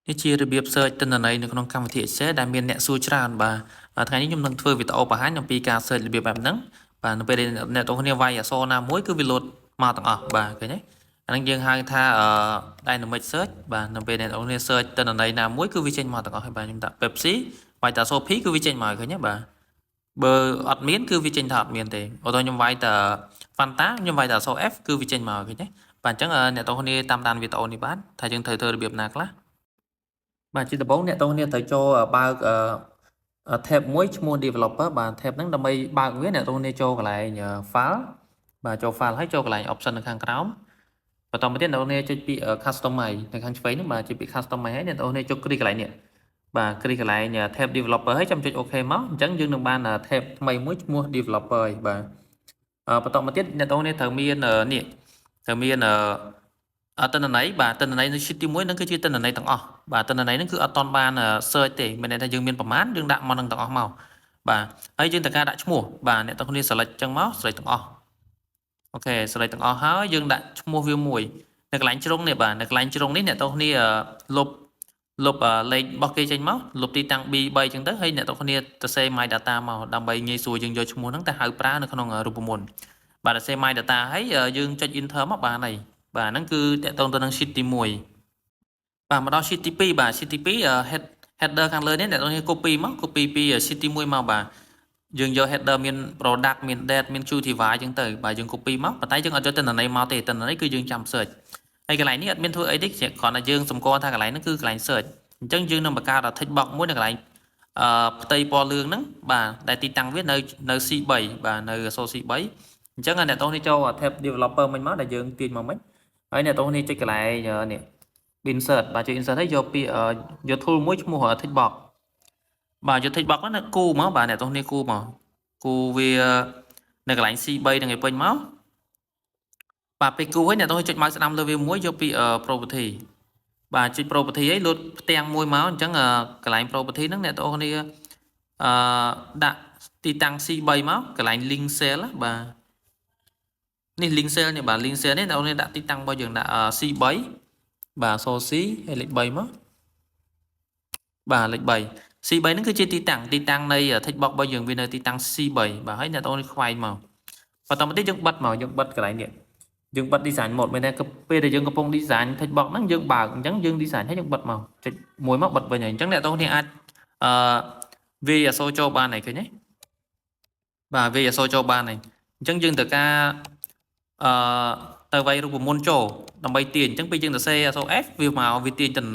នេះជារបៀប search ទិន្នន័យនៅក្នុងកម្មវិធី Excel ដែលមានអ្នកសួរច្រើនបាទថ្ងៃនេះខ្ញុំនឹងធ្វើវីដេអូបង្ហាញអំពីការ search របៀបបែបហ្នឹងបាទនៅពេលដែលអ្នកទាំងគ្នាវាយអក្សរណាមួយគឺវាលោតមកទាំងអស់បាទឃើញទេអាហ្នឹងយើងហៅថាdynamic search បាទនៅពេលអ្នកទាំងគ្នា search ទិន្នន័យណាមួយគឺវាចេញមកទាំងអស់ហើយបាទខ្ញុំដាក់ Pepsi វាយតែអក្សរ P គឺវាចេញមកឃើញទេបាទបើអត់មានគឺវាចេញថាអត់មានទេឧទាហរណ៍ខ្ញុំវាយតែ Fanta ខ្ញុំវាយតែអក្សរ F គឺវាចេញមកឃើញទេបាទអញ្ចឹងអ្នកទាំងគ្នាតាមដានវីដេអូនេះបានថាយើងត្រូវធ្វើរបៀបណាខ្លះបាទជាដំបូងអ្នកទាំងគ្នាត្រូវចូលបើកtab មួយឈ្មោះ developer បាទ tab ហ្នឹងដើម្បីបើកវាអ្នកទាំងគ្នាចូលកន្លែង file បាទចូល file ហើយចូលកន្លែង option នៅខាងក្រោមបន្តមកទៀតអ្នកទាំងគ្នាចុចពី customize នៅខាងឆ្វេងហ្នឹងបាទចុចពី customize ហើយអ្នកទាំងគ្នាចុចគ្រីកកន្លែងនេះបាទគ្រីកកន្លែង tab developer ហើយចាំចុច OK មកអញ្ចឹងយើងនឹងបាន tab ថ្មីមួយឈ្មោះ developer បាទបន្តមកទៀតអ្នកទាំងគ្នាត្រូវមាននេះត្រូវមានទិន្នន័យបាទទិន្នន័យនៅ sheet ទី1ហ្នឹងគឺជាទិន្នន័យទាំងអស់បាទទិន្នន័យហ្នឹងគឺអត់តន់បាន search ទេមានន័យថាយើងមានប្រមាណយើងដាក់មកនឹងទាំងអស់មកបាទហើយយើងត្រូវការដាក់ឈ្មោះបាទអ្នកទាំងគ្នា select ចឹងមក select ទាំងអស់អូខេ select ទាំងអស់ហើយយើងដាក់ឈ្មោះវាមួយនៅកន្លែងជ្រុងនេះបាទនៅកន្លែងជ្រុងនេះអ្នកទាំងគ្នាលុបលេខរបស់គេចេញមកលុបទីតាំង B3 ចឹងទៅហើយអ្នកទាំងគ្នាទៅ save my data មកដើម្បីងាយស្រួលយើងយកឈ្មោះហ្នឹងទៅហៅប្រើនៅក្នុងរូបមន្តបាទ save my data ហើយយើងចុច enter មកបានហើយបាទហ្នឹងគឺតកតងទៅនឹង sheet ទី1បាទមកដល់ sheet ទី2បាទ sheet ទី2 header ខាងលើនេះអ្នកនរ copy មក copy ពី sheet ទី1មកបាទយើងយក header មាន product មាន date មាន QTY អញ្ចឹងទៅបាទយើង copy មកប៉ុន្តែយើងអត់យកទិន្នន័យមកទេទិន្នន័យគឺយើងចាំ search ហើយកន្លែងនេះអត់មានធ្វើអីទេគ្រាន់តែយើងសម្គាល់ថាកន្លែងហ្នឹងគឺកន្លែង search អញ្ចឹងយើងនឹងបង្កើត tick box មួយនៅកន្លែងផ្ទៃពណ៌លឿងហ្នឹងបាទដែលទីតាំងវានៅ C3 បាទនៅអក្សរ C3 អញ្ចឹងអ្នកទាំងនេះចូល tab developer មិញមកដែលយើងទាញមកមិញហើយអ្នកទាំងនេះចុចកន្លែងនេះ insert បាទចុច insert ហើយយកពីយក tool មួយឈ្មោះ tick box បាទយក tick box ហ្នឹងគូមកបាទអ្នកទាំងនេះគូមកគូវានៅកន្លែង C3 ហ្នឹងឲ្យពេញមកបាទពេលគូហើយអ្នកទាំងនេះចុច mouse ស្ដាំលើវាមួយយកពី property បាទចុច property ហើយលោតផ្ទាំងមួយមកអញ្ចឹងកន្លែង property ហ្នឹងអ្នកទាំងនេះដាក់ទីតាំង C3 មកកន្លែង link cell បាទនេះ link cell នេះបាទ link cell នេះអ្នកទាំងនេះដាក់ទីតាំងរបស់យើងដាក់ C3 បាទសូ C ហើយលេខ3មកបាទលេខ3 C3 ហ្នឹងគឺជាទីតាំងនៃ tick box របស់យើងវានៅទីតាំង C3 បាទហើយអ្នកទាំងនេះខ្វែងមកបន្តមកទៀតយើងបិទមកយើងបិទកន្លែងនេះយើងបិទ design mode មានតែពេលដែលយើងកំពុង design tick box ហ្នឹងយើងបើកអញ្ចឹងយើង design ហើយយើងបិទមកចុចមួយមកបិទវិញហើយអញ្ចឹងអ្នកទាំងនេះអាចវាយអក្សរចូលបានហើយឃើញទេបាទវាយអក្សរចូលបានហើយអញ្ចឹងយើងត្រូវការទៅវាយរូបមន្តចូលដើម្បីទាញអញ្ចឹងពេលយើងទៅសេអក្សរ F វាមកវាទាញទិន្នន័យ